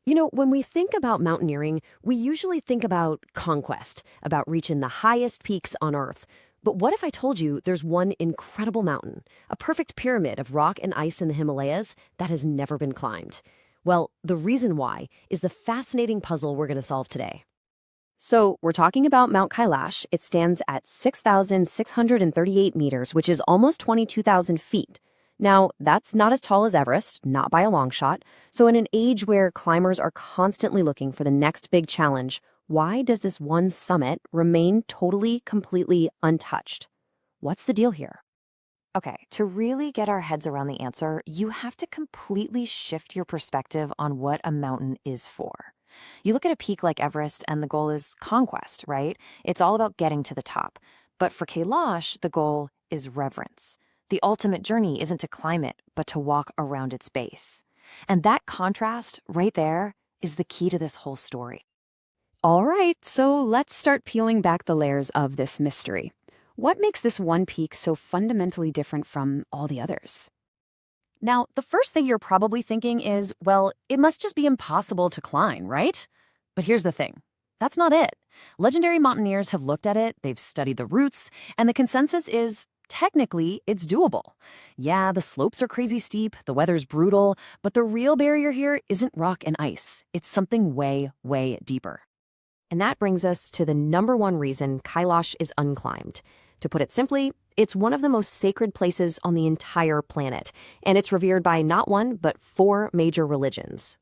When we think about mountaineering, we usually think about conquest, about reaching the highest peaks on Earth. But what if I told you there's one incredible mountain, a perfect pyramid of rock and ice in the Himalayas that has never been climbed? Well, the reason why is the fascinating puzzle we're going to solve today. So, we're talking about Mount Kailash. It stands at 6,638 meters, which is almost 22,000 feet. Now, that's not as tall as Everest, not by a long shot. So in an age where climbers are constantly looking for the next big challenge, why does this one summit remain totally, completely untouched? What's the deal here? Okay, to really get our heads around the answer, you have to completely shift your perspective on what a mountain is for. You look at a peak like Everest and the goal is conquest, right? It's all about getting to the top. But for Kailash, the goal is reverence. The ultimate journey isn't to climb it, but to walk around its base. And that contrast right there is the key to this whole story. All right, so let's start peeling back the layers of this mystery. What makes this one peak so fundamentally different from all the others? Now, the first thing you're probably thinking is, well, it must just be impossible to climb, right? But here's the thing. That's not it. Legendary mountaineers have looked at it, they've studied the routes, and the consensus is, technically, it's doable. Yeah, the slopes are crazy steep, the weather's brutal, but the real barrier here isn't rock and ice. It's something way, way deeper. And that brings us to the number one reason Kailash is unclimbed. To put it simply, it's one of the most sacred places on the entire planet, and it's revered by not one, but 4 major religions.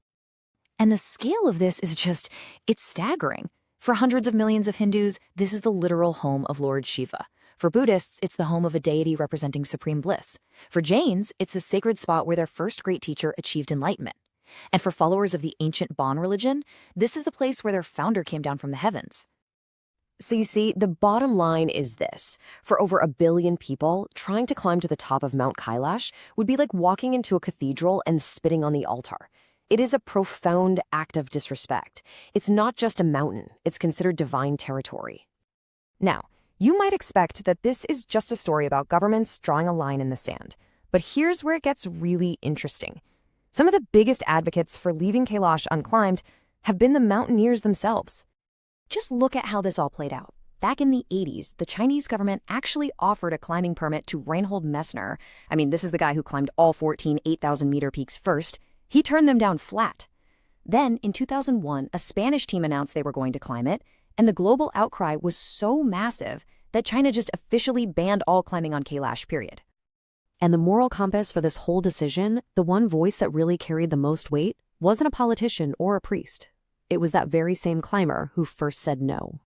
And the scale of this is it's staggering. For hundreds of millions of Hindus, this is the literal home of Lord Shiva. For Buddhists, it's the home of a deity representing supreme bliss. For Jains, it's the sacred spot where their first great teacher achieved enlightenment. And for followers of the ancient Bon religion, this is the place where their founder came down from the heavens. So you see, the bottom line is this. For over 1 billion people, trying to climb to the top of Mount Kailash would be like walking into a cathedral and spitting on the altar. It is a profound act of disrespect. It's not just a mountain, it's considered divine territory. Now, you might expect that this is just a story about governments drawing a line in the sand. But here's where it gets really interesting. Some of the biggest advocates for leaving Kailash unclimbed have been the mountaineers themselves. Just look at how this all played out. Back in the 80s, the Chinese government actually offered a climbing permit to Reinhold Messner. This is the guy who climbed all 14 8,000-meter peaks first. He turned them down flat. Then, in 2001, a Spanish team announced they were going to climb it, and the global outcry was so massive that China just officially banned all climbing on Kailash, period. And the moral compass for this whole decision, the one voice that really carried the most weight, wasn't a politician or a priest. It was that very same climber who first said no.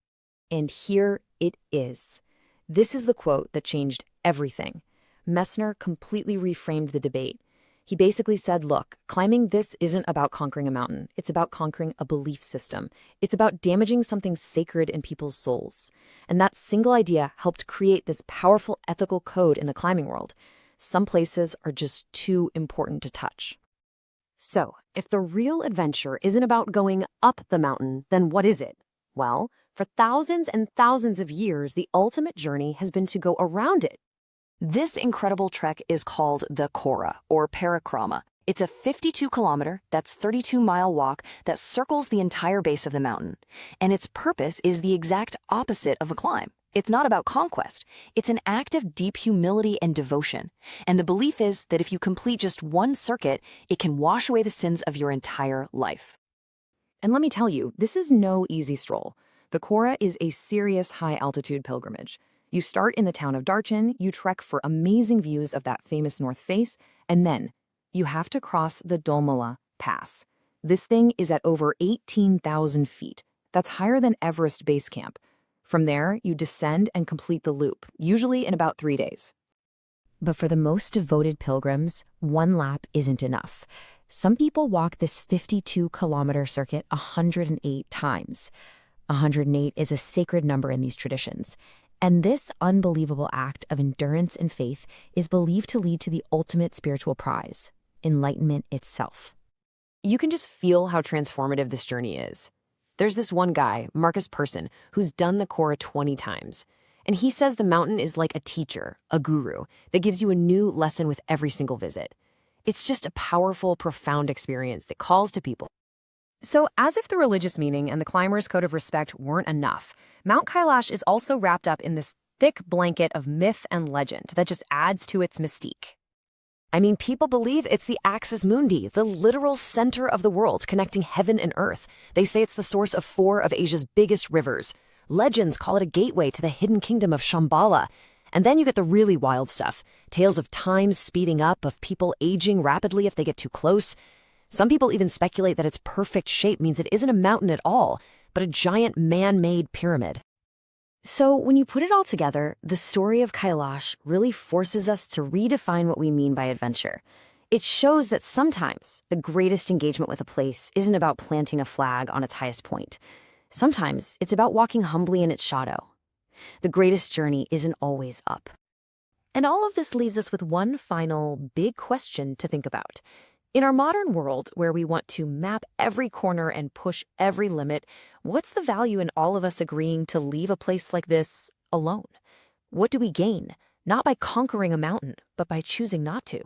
And here it is. This is the quote that changed everything. Messner completely reframed the debate. He basically said, look, climbing this isn't about conquering a mountain. It's about conquering a belief system. It's about damaging something sacred in people's souls. And that single idea helped create this powerful ethical code in the climbing world. Some places are just too important to touch. So, if the real adventure isn't about going up the mountain, then what is it? Well, for thousands and thousands of years, the ultimate journey has been to go around it. This incredible trek is called the Kora, or Parikrama. It's a 52-kilometer, that's 32-mile walk that circles the entire base of the mountain. And its purpose is the exact opposite of a climb. It's not about conquest. It's an act of deep humility and devotion. And the belief is that if you complete just one circuit, it can wash away the sins of your entire life. And let me tell you, this is no easy stroll. The Kora is a serious high-altitude pilgrimage. You start in the town of Darchin, you trek for amazing views of that famous North Face, and then you have to cross the Dolmala Pass. This thing is at over 18,000 feet. That's higher than Everest Base Camp. From there, you descend and complete the loop, usually in about 3 days. But for the most devoted pilgrims, one lap isn't enough. Some people walk this 52-kilometer circuit 108 times. 108 is a sacred number in these traditions. And this unbelievable act of endurance and faith is believed to lead to the ultimate spiritual prize, enlightenment itself. You can just feel how transformative this journey is. There's this one guy, Marcus Persson, who's done the Kora 20 times. And he says the mountain is like a teacher, a guru, that gives you a new lesson with every single visit. It's just a powerful, profound experience that calls to people. So, as if the religious meaning and the climber's code of respect weren't enough, Mount Kailash is also wrapped up in this thick blanket of myth and legend that just adds to its mystique. I mean, people believe it's the axis mundi, the literal center of the world connecting heaven and earth. They say it's the source of 4 of Asia's biggest rivers. Legends call it a gateway to the hidden kingdom of Shambhala. And then you get the really wild stuff. Tales of time speeding up, of people aging rapidly if they get too close. Some people even speculate that its perfect shape means it isn't a mountain at all, but a giant man-made pyramid. So when you put it all together, the story of Kailash really forces us to redefine what we mean by adventure. It shows that sometimes the greatest engagement with a place isn't about planting a flag on its highest point. Sometimes it's about walking humbly in its shadow. The greatest journey isn't always up. And all of this leaves us with one final big question to think about. In our modern world, where we want to map every corner and push every limit, what's the value in all of us agreeing to leave a place like this alone? What do we gain? Not by conquering a mountain, but by choosing not to.